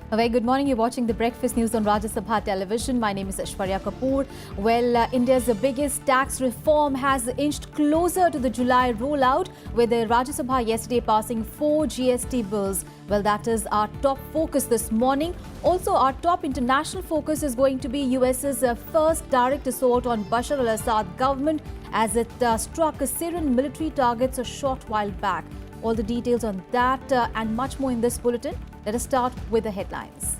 A very good morning. You're watching the Breakfast News on Rajya Sabha television. My name is Aishwarya Kapoor. Well, India's biggest tax reform has inched closer to the July rollout, with the Rajya Sabha yesterday passing 4 GST bills. Well, that is our top focus this morning. Also, our top international focus is going to be US's first direct assault on Bashar al-Assad government as it struck Syrian military targets a short while back. All the details on that and much more in this bulletin. Let us start with the headlines.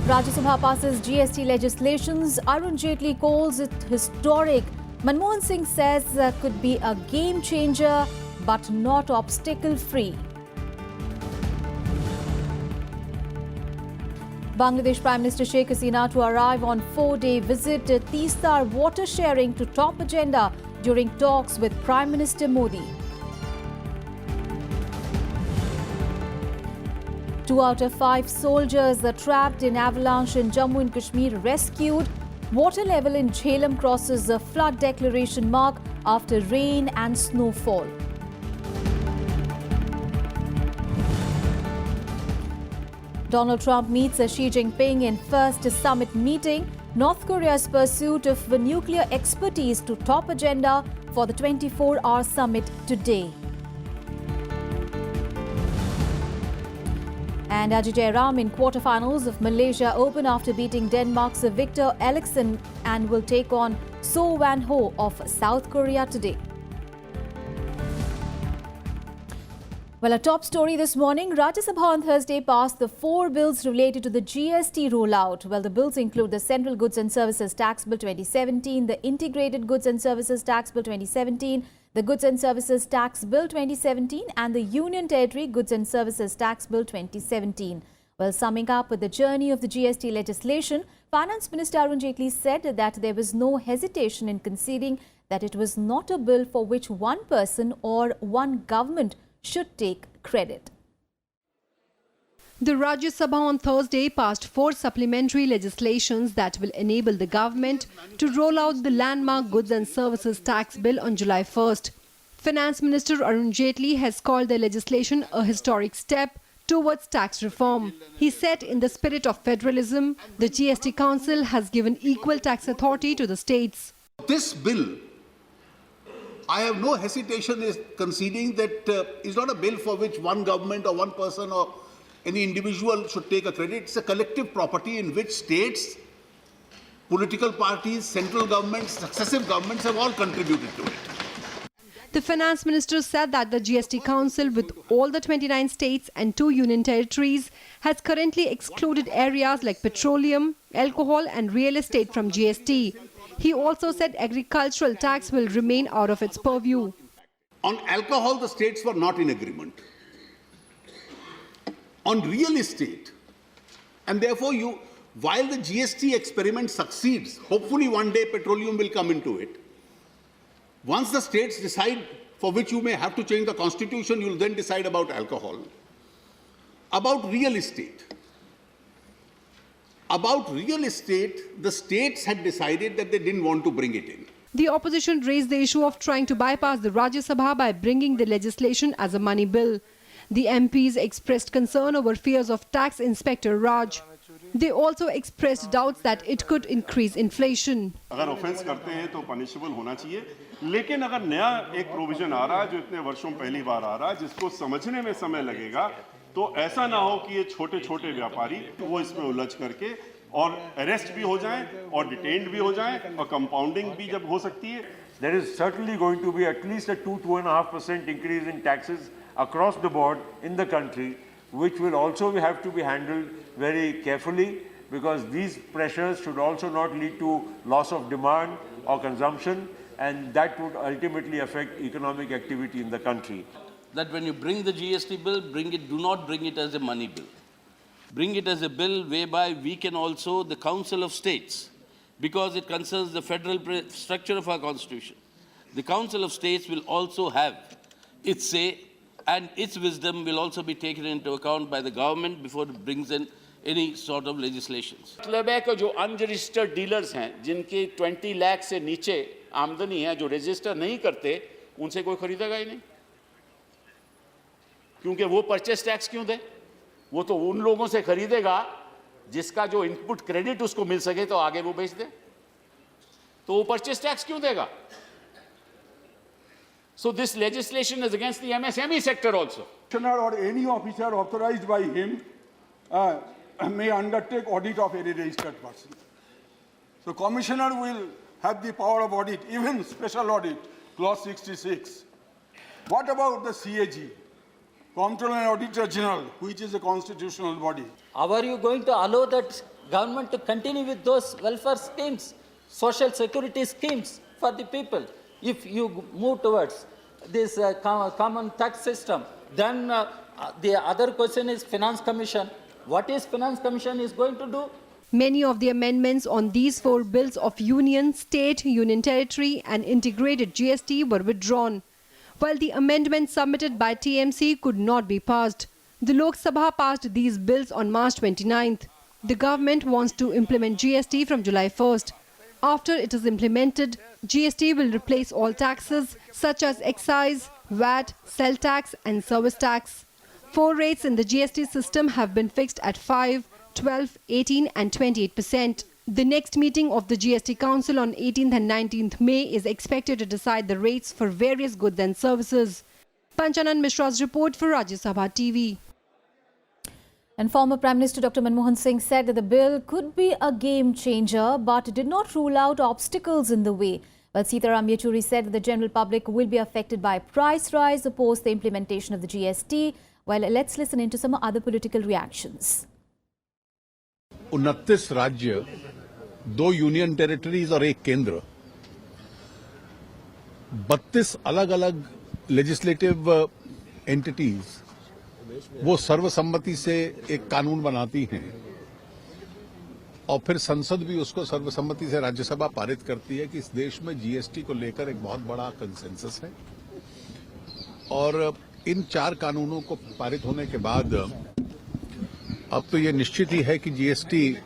Rajya Sabha passes GST legislations. Arun Jaitley calls it historic. Manmohan Singh says could be a game changer but not obstacle free. Bangladesh Prime Minister Sheikh Hasina to arrive on 4-day visit. Teestar water sharing to top agenda during talks with Prime Minister Modi. 2 out of 5 soldiers trapped in avalanche in Jammu and Kashmir rescued. Water level in Jayaram crosses a flood declaration mark after rain and snowfall. Donald Trump meets Xi Jinping in first summit meeting. North Korea's pursuit of nuclear expertise to top agenda for the 24-hour summit today. And Ajay Jayaram in quarterfinals of Malaysia Open after beating Denmark's Victor Eriksen and will take on So Wan Ho of South Korea today. Well, a top story this morning. Rajya Sabha on Thursday passed the 4 bills related to the GST rollout. Well, the bills include the Central Goods and Services Tax Bill 2017, the Integrated Goods and Services Tax Bill 2017, the Goods and Services Tax Bill 2017 and the Union Territory Goods and Services Tax Bill 2017. Well, summing up with the journey of the GST legislation, Finance Minister Arun Jaitley said that there was no hesitation in conceding that it was not a bill for which one person or one government should take credit. The Rajya Sabha on Thursday passed 4 supplementary legislations that will enable the government to roll out the landmark Goods and Services Tax Bill on July 1st. Finance Minister Arun Jaitley has called the legislation a historic step towards tax reform. He said in the spirit of federalism, the GST Council has given equal tax authority to the states. This bill, I have no hesitation in conceding that is not a bill for which one government or one person or any individual should take a credit. It's a collective property in which states, political parties, central governments, successive governments have all contributed to it. The Finance Minister said that the GST Council, with all the 29 states and 2 union territories, has currently excluded areas like petroleum, alcohol and real estate from GST. He also said agricultural tax will remain out of its purview. On alcohol, the states were not in agreement. On real estate, and therefore while the GST experiment succeeds, hopefully one day petroleum will come into it. Once the states decide for which you may have to change the constitution, you will then decide about alcohol. About real estate. The states had decided that they didn't want to bring it in. The opposition raised the issue of trying to bypass the Rajya Sabha by bringing the legislation as a money bill. The MPs expressed concern over fears of tax inspector Raj. They also expressed doubts that it could increase inflation. अगर offence करते हैं तो punishable होना चाहिए, लेकिन अगर नया एक प्रोविजन आ रहा है जो इतने वर्षों पहली बार आ रहा है जिसको समझने में समय लगेगा, तो ऐसा ना हो कि ये छोटे-छोटे व्यापारी वो इसमें उलझ करके और अरेस्ट भी हो जाएं और डिटेन्ड भी हो जाएं और कंपाउंडिंग भी जब हो सकती है. There is certainly going to be at least a 2-2.5% increase in taxes across the board in the country, which will also have to be handled very carefully, because these pressures should also not lead to loss of demand or consumption, and that would ultimately affect economic activity in the country. That when you bring the GST bill, do not bring it as a money bill. Bring it as a bill whereby we can also, the Council of States, because it concerns the federal structure of our constitution, the Council of States will also have its say, and its wisdom will also be taken into account by the government before it brings in any sort of legislations. मतलब है कि जो unregistered dealers हैं, जिनके 20 लाख से नीचे आमदनी है, जो रजिस्टर नहीं करते, उनसे कोई खरीदेगा ही नहीं. क्योंकि वो परचेस टैक्स क्यों दे? वो तो उन लोगों से खरीदेगा जिसका जो इनपुट क्रेडिट उसको मिल सके तो आगे वो बेच दे, तो वो परचेस टैक्स क्यों देगा? So this legislation is against the MSME sector also. Commissioner or any officer authorized by him may undertake audit of any registered person. So Commissioner will have the power of audit, even special audit, clause 66. What about the CAG, Comptroller and Auditor General, which is a constitutional body? How are you going to allow that government to continue with those welfare schemes, social security schemes for the people? If you move towards this common tax system, then the other question is Finance Commission. What is Finance Commission is going to do? Many of the amendments on these 4 bills of union, state, union territory and integrated GST were withdrawn, while the amendments submitted by TMC could not be passed. The Lok Sabha passed these bills on March 29th. The government wants to implement GST from July 1st. After it is implemented, GST will replace all taxes such as excise, VAT, sell tax and service tax. 4 rates in the GST system have been fixed at 5, 12, 18 and 28%. The next meeting of the GST Council on 18th and 19th May is expected to decide the rates for various goods and services. Panchanan Mishra's report for Rajya Sabha TV. And former Prime Minister Dr. Manmohan Singh said that the bill could be a game changer but did not rule out obstacles in the way. While Sitaram Yechuri said that the general public will be affected by price rise opposed the implementation of the GST. Well, let's listen into some other political reactions. 29 राज्य, 2 union territories और 1 केंद्र, 32 अलग-अलग legislative entities वो सर्वसम्मति से एक कानून बनाती हैं और फिर संसद भी उसको सर्वसम्मति से राज्यसभा पारित करती है कि इस देश में जीएसटी को लेकर एक बहुत बड़ा कंसेंसस है। और इन 4 कानूनों को पारित होने के बाद अब तो ये निश्चित ही है कि जीएसटी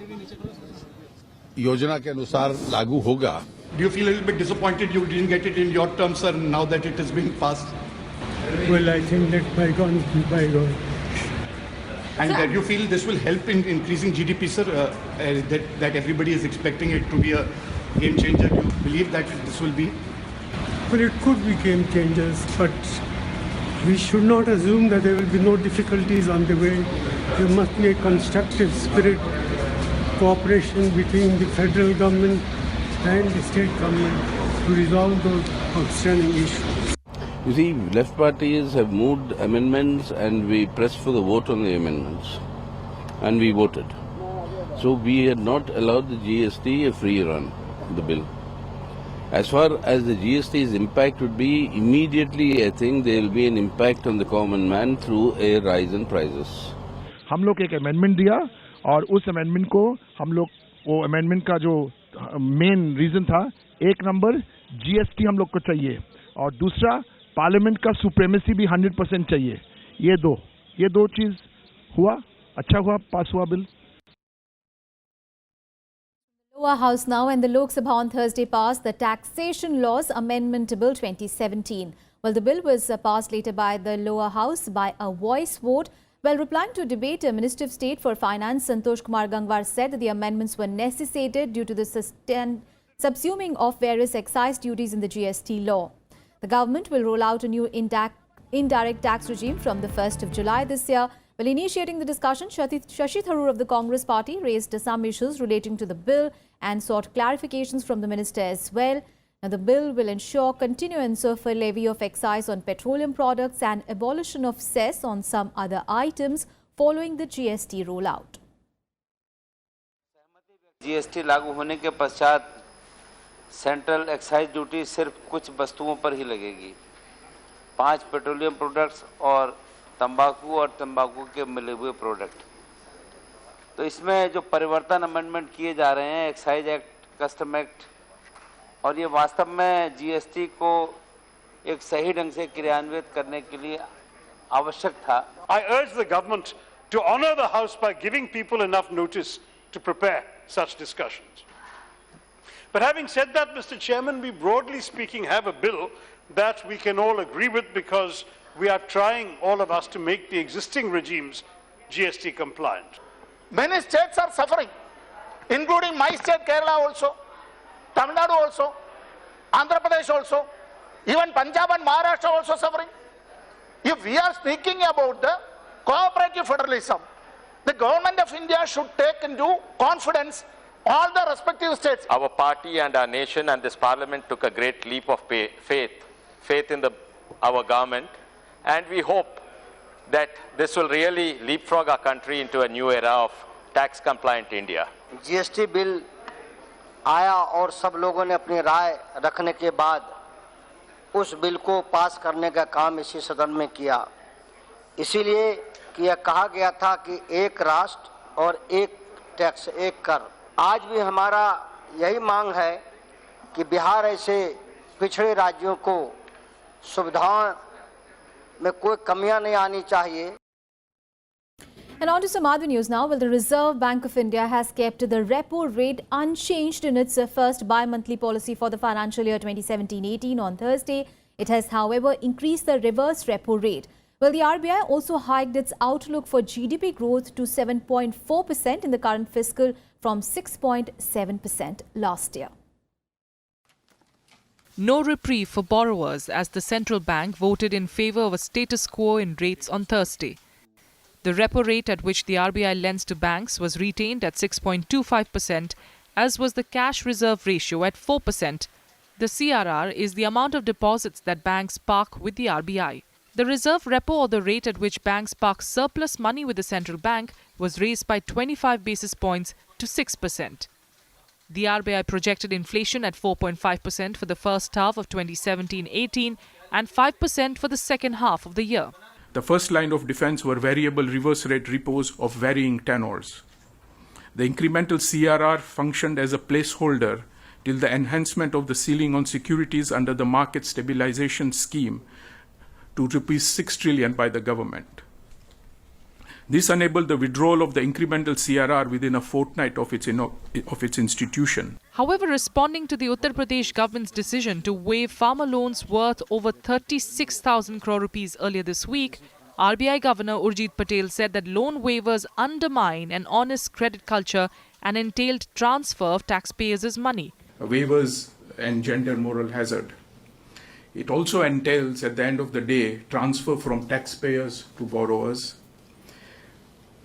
योजना के अनुसार लागू होगा। Do you feel a little bit disappointed you didn't get it in your term, sir, now that it is being passed? Well, I think that bygone be bygone. And do you feel this will help in increasing GDP, sir? That everybody is expecting it to be a game changer. Do you believe that this will be? Well, it could be game changers, but we should not assume that there will be no difficulties on the way. There must be a constructive spirit, cooperation between the federal government and the state government to resolve those outstanding issues. You see, left parties have moved amendments and we pressed for the vote on the amendments and we voted. So we had not allowed the GST a free run, the bill. As far as the GST's impact would be, immediately I think there will be an impact on the common man through a rise in prices. हम लोग एक amendment दिया और उस amendment को हम लोग वो अमेंडमेंट का जो मेन रीजन था, 1 नंबर जीएसटी हम लोग को चाहिए और दूसरा पार्लियामेंट का सुप्रीमेसी भी 100% चाहिए। ये दो चीज हुआ, अच्छा हुआ, पास हुआ bill. Lower House now, and the Lok Sabha on Thursday passed the Taxation Laws Amendment Bill 2017. Well, the bill was passed later by the Lower House by a voice vote. While replying to a debate, Minister of State for Finance Santosh Kumar Gangwar said that the amendments were necessitated due to the subsuming of various excise duties in the GST law. The government will roll out a new indirect tax regime from the 1st of July this year. While initiating the discussion, Shashi Tharoor of the Congress party raised some issues relating to the bill and sought clarifications from the minister as well. Now, the bill will ensure continuance of a levy of excise on petroleum products and abolition of cess on some other items following the GST rollout. GST लागू होने के पश्चात central excise duty सिर्फ कुछ वस्तुओं पर ही लगेगी, 5 petroleum products और तंबाकू और तंबाकू के मिले हुए प्रोडक्ट। तो इसमें जो परिवर्तन अमेंडमेंट किए जा रहे हैं, एक्साइज एक्ट, कस्टम एक्ट, और ये वास्तव में जीएसटी को एक सही ढंग से क्रियान्वित करने के लिए आवश्यक था। I urge the government to honor the House by giving people enough notice to prepare such discussions. But having said that, Mr. Chairman, we broadly speaking have a bill that we can all agree with because we are trying, all of us, to make the existing regimes GST compliant. Many states are suffering, including my state, Kerala also, Tamil Nadu also, Andhra Pradesh also, even Punjab and Maharashtra also suffering. If we are speaking about the cooperative federalism, the government of India should take into confidence all the respective states. Our party and our nation and this parliament took a great leap of faith in our government, and we hope that this will really leapfrog our country into a new era of tax compliant India. GST bill आया और सब लोगों ने अपनी राय रखने के बाद उस बिल को पास करने का काम इसी सदन में किया, इसीलिए कि यह कहा गया था कि एक राष्ट्र और एक टैक्स, एक कर। आज भी हमारा यही मांग है कि बिहार ऐसे पिछड़े राज्यों को सुविधाओं में कोई कमियां नहीं आनी चाहिए। And on to some other news now. Well, the Reserve Bank of India has kept the repo rate unchanged in its first bi-monthly policy for the financial year 2017-18 on Thursday. It has, however, increased the reverse repo rate. Well, the RBI also hiked its outlook for GDP growth to 7.4% in the current fiscal from 6.7% last year. No reprieve for borrowers as the central bank voted in favour of a status quo in rates on Thursday. The repo rate at which the RBI lends to banks was retained at 6.25%, as was the cash reserve ratio at 4%. The CRR is the amount of deposits that banks park with the RBI. The reserve repo, or the rate at which banks park surplus money with the central bank, was raised by 25 basis points to 6%. The RBI projected inflation at 4.5% for the first half of 2017-18 and 5% for the second half of the year. The first line of defense were variable reverse rate repos of varying tenors. The incremental CRR functioned as a placeholder till the enhancement of the ceiling on securities under the market stabilization scheme to rupees 6 trillion by the government. This enabled the withdrawal of the incremental CRR within a fortnight of its institution. However, responding to the Uttar Pradesh government's decision to waive farmer loans worth over 36,000 crore rupees earlier this week, RBI Governor Urjit Patel said that loan waivers undermine an honest credit culture and entailed transfer of taxpayers' money. Waivers engender moral hazard. It also entails, at the end of the day, transfer from taxpayers to borrowers.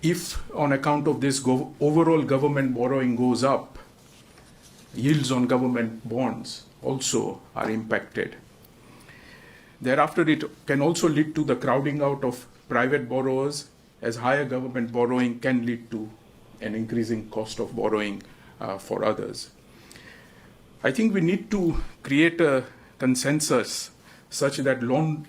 If on account of this overall government borrowing goes up, yields on government bonds also are impacted. Thereafter, it can also lead to the crowding out of private borrowers, as higher government borrowing can lead to an increasing cost of borrowing for others. I think we need to create a consensus such that loan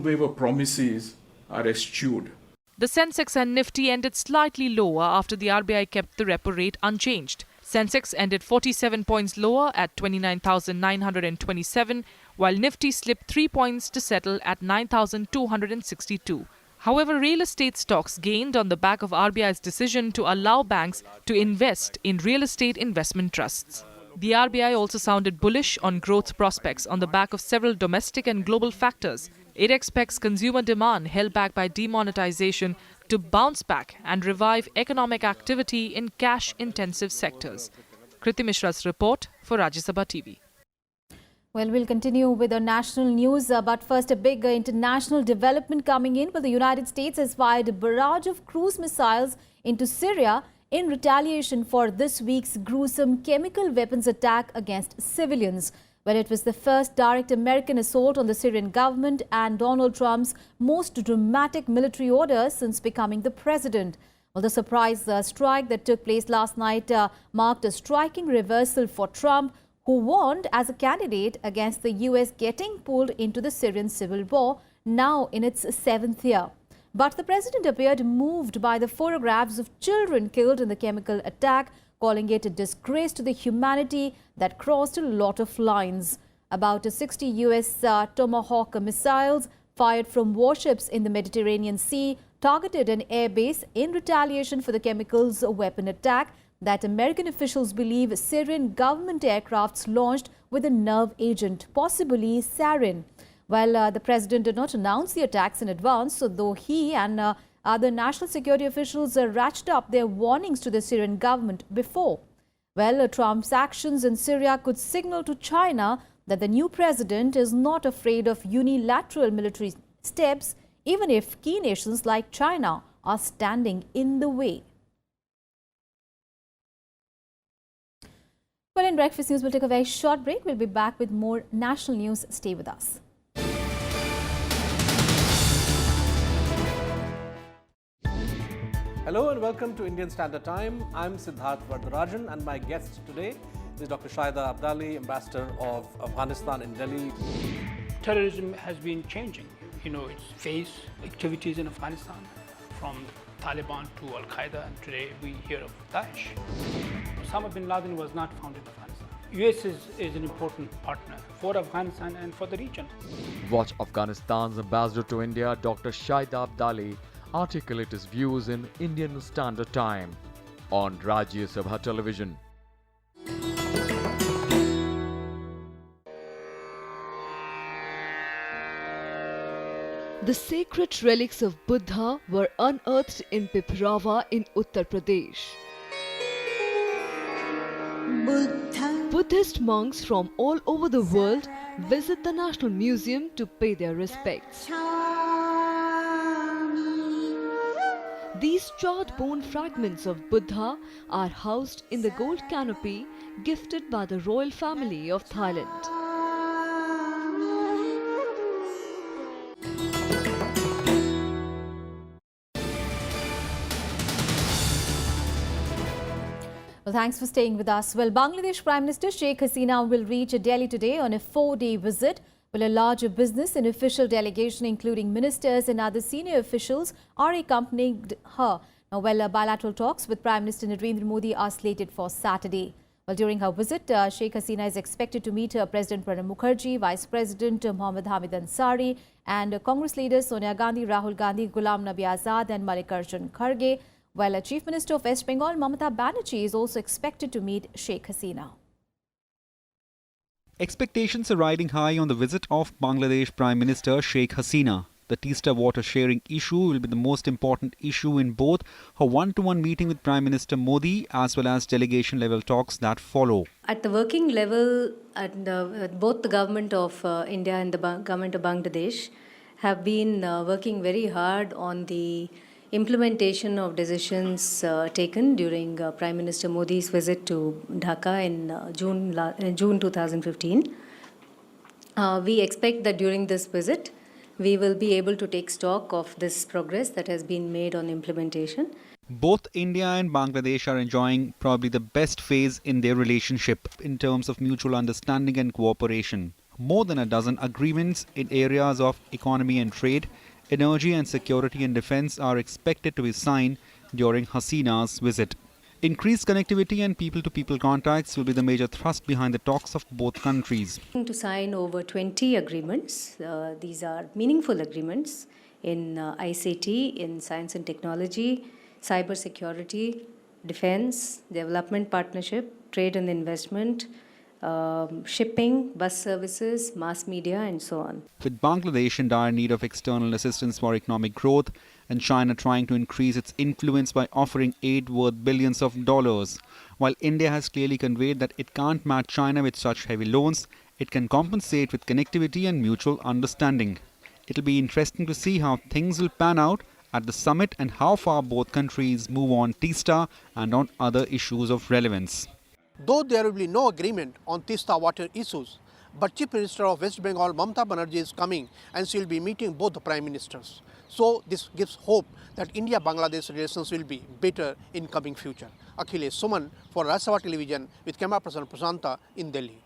waiver promises are eschewed. The Sensex and Nifty ended slightly lower after the RBI kept the repo rate unchanged. Sensex ended 47 points lower at 29,927, while Nifty slipped 3 points to settle at 9,262. However, real estate stocks gained on the back of RBI's decision to allow banks to invest in real estate investment trusts. The RBI also sounded bullish on growth prospects on the back of several domestic and global factors. It expects consumer demand held back by demonetization to bounce back and revive economic activity in cash-intensive sectors. Kriti Mishra's report for Rajya Sabha TV. Well, we'll continue with the national news, but first a big international development coming in. Well, the United States has fired a barrage of cruise missiles into Syria in retaliation for this week's gruesome chemical weapons attack against civilians. Well, it was the first direct American assault on the Syrian government and Donald Trump's most dramatic military order since becoming the president. Well, the surprise strike that took place last night marked a striking reversal for Trump, who warned as a candidate against the US getting pulled into the Syrian civil war, now in its 7th year. But the president appeared moved by the photographs of children killed in the chemical attack, calling it a disgrace to the humanity that crossed a lot of lines. About 60 US Tomahawk missiles fired from warships in the Mediterranean Sea targeted an airbase in retaliation for the chemicals weapon attack that American officials believe Syrian government aircrafts launched with a nerve agent, possibly sarin. Well, the president did not announce the attacks in advance, so though he and other national security officials ratcheted up their warnings to the Syrian government before. Well, Trump's actions in Syria could signal to China that the new president is not afraid of unilateral military steps, even if key nations like China are standing in the way. Well, in Breakfast News, we'll take a very short break. We'll be back with more national news. Stay with us. Hello and welcome to Indian Standard Time. I'm Siddharth Vardarajan and my guest today is Dr. Shahida Abdali, Ambassador of Afghanistan in Delhi. Terrorism has been changing, its face, activities in Afghanistan, from Taliban to Al-Qaeda, and today we hear of Daesh. Osama bin Laden was not found in Afghanistan. US is an important partner for Afghanistan and for the region. Watch Afghanistan's Ambassador to India, Dr. Shahida Abdali, articulate his views in Indian Standard Time on Rajya Sabha television. The sacred relics of Buddha were unearthed in Piprava in Uttar Pradesh. Buddhist monks from all over the world visit the National Museum to pay their respects. These charred bone fragments of Buddha are housed in the gold canopy gifted by the royal family of Thailand. Well, thanks for staying with us. Well, Bangladesh Prime Minister Sheikh Hasina will reach Delhi today on a 4-day visit. Well, a larger business and official delegation, including ministers and other senior officials, are accompanying her. Now, bilateral talks with Prime Minister Narendra Modi are slated for Saturday. Well, during her visit, Sheikh Hasina is expected to meet President Pranab Mukherjee, Vice President Mohammad Hamid Ansari, and Congress leaders Sonia Gandhi, Rahul Gandhi, Ghulam Nabi Azad, and Mallikarjun Kharge. While Chief Minister of West Bengal, Mamata Banerjee, is also expected to meet Sheikh Hasina. Expectations are riding high on the visit of Bangladesh Prime Minister Sheikh Hasina. The Teesta water sharing issue will be the most important issue in both her one-to-one meeting with Prime Minister Modi as well as delegation-level talks that follow. At the working level, both the government of India and the government of Bangladesh have been working very hard on the implementation of decisions taken during Prime Minister Modi's visit to Dhaka in June 2015. We expect that during this visit, we will be able to take stock of this progress that has been made on implementation. Both India and Bangladesh are enjoying probably the best phase in their relationship in terms of mutual understanding and cooperation. More than a dozen agreements in areas of economy and trade, energy and security and defense are expected to be signed during Hasina's visit. Increased connectivity and people-to-people contacts will be the major thrust behind the talks of both countries. To sign over 20 agreements. These are meaningful agreements in ICT, in science and technology, cyber security, defense, development partnership, trade and investment, shipping, bus services, mass media, and so on. With Bangladesh in dire need of external assistance for economic growth and China trying to increase its influence by offering aid worth billions of dollars, while India has clearly conveyed that it can't match China with such heavy loans, it can compensate with connectivity and mutual understanding. It'll be interesting to see how things will pan out at the summit and how far both countries move on Teesta and on other issues of relevance. Though there will be no agreement on Teesta water issues, but Chief Minister of West Bengal, Mamata Banerjee, is coming and she will be meeting both the Prime Ministers. So this gives hope that India-Bangladesh relations will be better in coming future. Akhilesh Suman for Rajya Sabha television with camera person Prasanta in Delhi.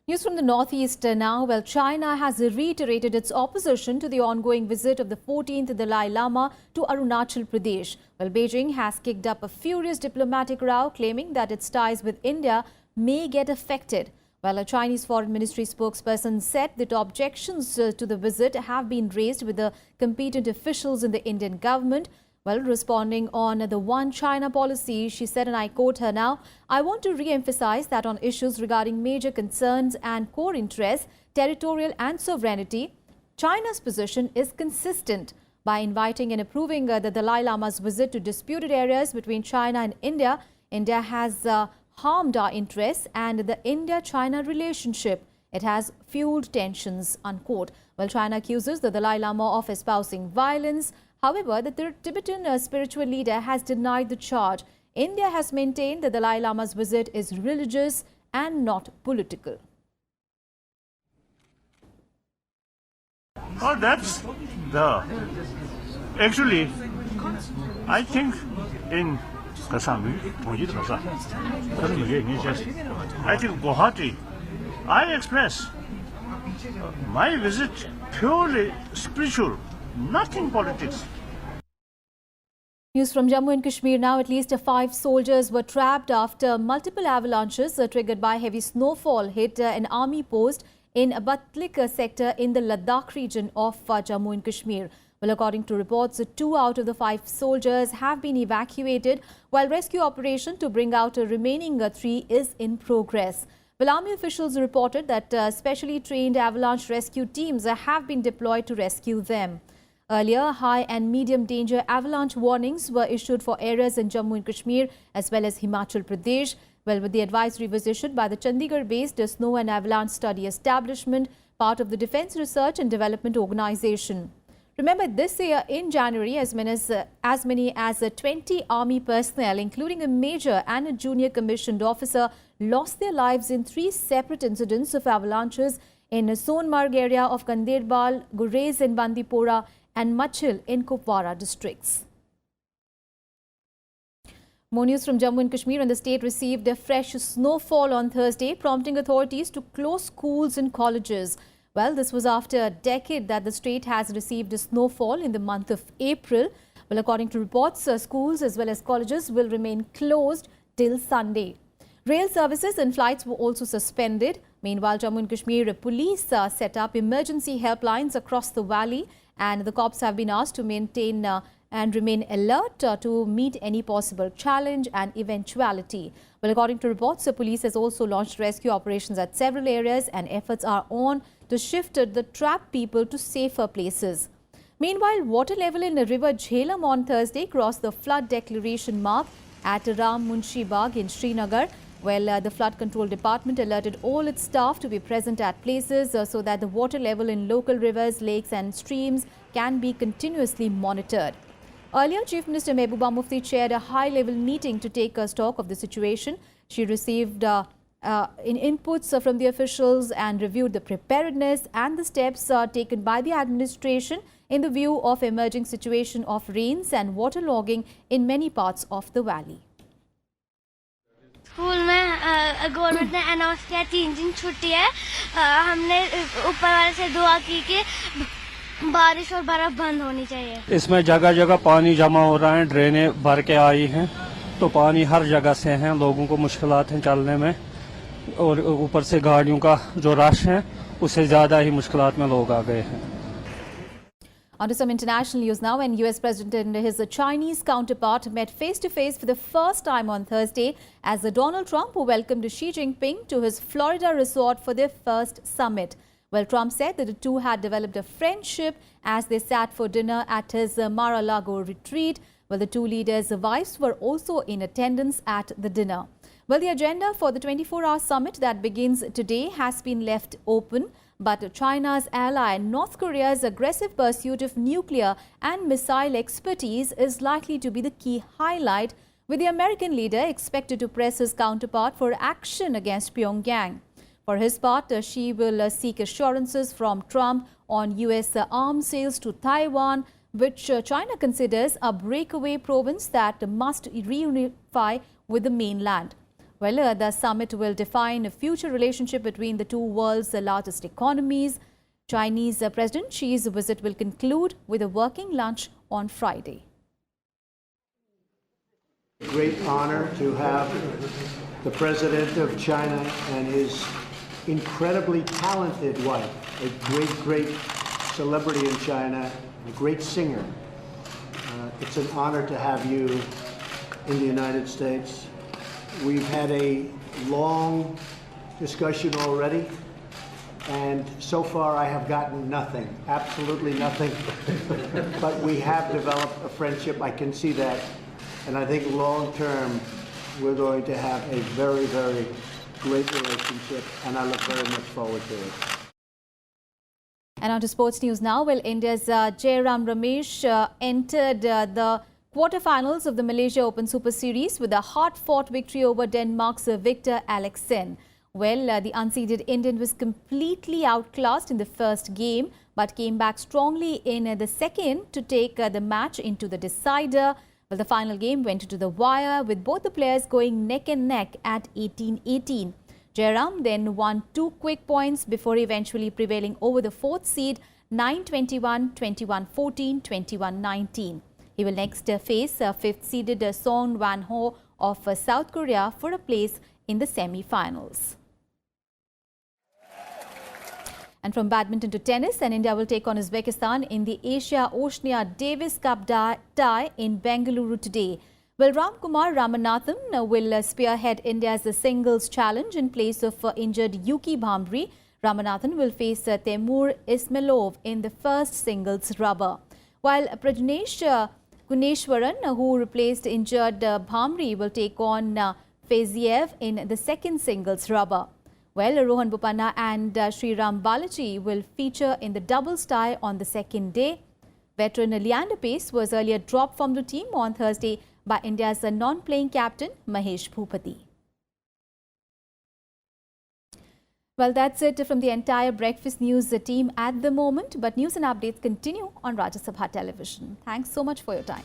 News from the northeast now. Well, China has reiterated its opposition to the ongoing visit of the 14th Dalai Lama to Arunachal Pradesh. Well, Beijing has kicked up a furious diplomatic row, claiming that its ties with India may get affected. Well, a Chinese Foreign Ministry spokesperson said that objections to the visit have been raised with the competent officials in the Indian government. Well, responding on the One China policy, she said, and I quote her now, "I want to re-emphasize that on issues regarding major concerns and core interests, territorial and sovereignty, China's position is consistent. By inviting and approving the Dalai Lama's visit to disputed areas between China and India, India has harmed our interests and the India-China relationship. It has fueled tensions, unquote. Well, China accuses the Dalai Lama of espousing violence. However, the Tibetan spiritual leader has denied the charge. India has maintained that the Dalai Lama's visit is religious and not political. Oh, that's actually, I think in Kashmir, I think Guwahati, I express my visit purely spiritual, nothing politics. News from Jammu and Kashmir now. At least 5 soldiers were trapped after multiple avalanches triggered by heavy snowfall hit an army post in Batlik sector in the Ladakh region of Jammu and Kashmir. Well, according to reports, 2 out of the 5 soldiers have been evacuated, while rescue operation to bring out the remaining 3 is in progress. Well, army officials reported that specially trained avalanche rescue teams have been deployed to rescue them. Earlier, high and medium danger avalanche warnings were issued for areas in Jammu and Kashmir as well as Himachal Pradesh. Well, with the advisory was issued by the Chandigarh-based Snow and Avalanche Study Establishment, part of the Defence Research and Development Organisation. Remember, this year in January, as many as 20 army personnel, including a major and a junior commissioned officer, lost their lives in 3 separate incidents of avalanches in Sonmarg area of Ganderbal, Gurez in Bandipora and Machil in Kupwara districts. More news from Jammu and Kashmir. And the state received a fresh snowfall on Thursday, prompting authorities to close schools and colleges. Well, this was after a decade that the state has received a snowfall in the month of April. Well, according to reports, schools as well as colleges will remain closed till Sunday. Rail services and flights were also suspended. Meanwhile, Jammu and Kashmir police set up emergency helplines across the valley, and the cops have been asked to maintain and remain alert to meet any possible challenge and eventuality. Well, according to reports, the police has also launched rescue operations at several areas, and efforts are on to shift the trapped people to safer places. Meanwhile, water level in the river Jhelum on Thursday crossed the flood declaration mark at Ram Munshi Bagh in Srinagar. Well, the flood control department alerted all its staff to be present at places so that the water level in local rivers, lakes and streams can be continuously monitored. Earlier, Chief Minister Mehbooba Mufti chaired a high-level meeting to take stock of the situation. She received inputs from the officials and reviewed the preparedness and the steps taken by the administration in the view of emerging situation of rains and waterlogging in many parts of the valley. School में government ने announce किया 3 दिन छुट्टी है। हमने ऊपर वाले से दुआ की कि बारिश और बर्फ बंद होनी चाहिए। इसमें जगह जगह पानी जमा हो रहा है, ड्रेनें भर के आई हैं, तो पानी हर जगह से है, लोगों को मुश्किलात हैं चलने में, और ऊपर से गाड़ियों का जो रश है उससे ज्यादा ही मुश्किलात में लोग आ गए हैं। On to some international news now, and US President and his Chinese counterpart met face-to-face for the first time on Thursday as Donald Trump welcomed Xi Jinping to his Florida resort for their first summit. Well, Trump said that the two had developed a friendship as they sat for dinner at his Mar-a-Lago retreat. Well, the two leaders' wives were also in attendance at the dinner. Well, the agenda for the 24-hour summit that begins today has been left open. But China's ally, North Korea's aggressive pursuit of nuclear and missile expertise is likely to be the key highlight, with the American leader expected to press his counterpart for action against Pyongyang. For his part, Xi will seek assurances from Trump on US arms sales to Taiwan, which China considers a breakaway province that must reunify with the mainland. Well, the summit will define a future relationship between the two world's largest economies. Chinese President Xi's visit will conclude with a working lunch on Friday. Great honor to have the President of China and his incredibly talented wife, a great celebrity in China, a great singer. It's an honor to have you in the United States. We've had a long discussion already. And so far I have gotten nothing, absolutely nothing. But we have developed a friendship, I can see that. And I think long term, we're going to have a very, very great relationship, and I look very much forward to it. And on to sports news now. Well, India's Jayaram entered the quarterfinals of the Malaysia Open Super Series with a hard-fought victory over Denmark's Victor Alexen. Well, the unseeded Indian was completely outclassed in the first game, but came back strongly in the second to take the match into the decider. Well, the final game went to the wire with both the players going neck and neck at 18-18. Jayaram then won 2 quick points before eventually prevailing over the fourth seed 9-21, 21-14, 21-19. He will next face fifth-seeded Song Wan-ho of South Korea for a place in the semi-finals. And from badminton to tennis, and India will take on Uzbekistan in the Asia Oceania Davis Cup tie in Bengaluru today. Well, Ramkumar Ramanathan will spearhead India's singles challenge in place of injured Yuki Bhamri. Ramanathan will face Temur Ismailov in the first singles rubber, while Prajnesh Guneshwaran, who replaced injured Bhamri, will take on Faziev in the second singles rubber. Well, Rohan Bopanna and Sriram Balaji will feature in the doubles tie on the second day. Veteran Leander Pace was earlier dropped from the team on Thursday by India's non-playing captain Mahesh Bhupati. Well, that's it from the entire Breakfast News team at the moment, but news and updates continue on Rajya Sabha television. Thanks so much for your time.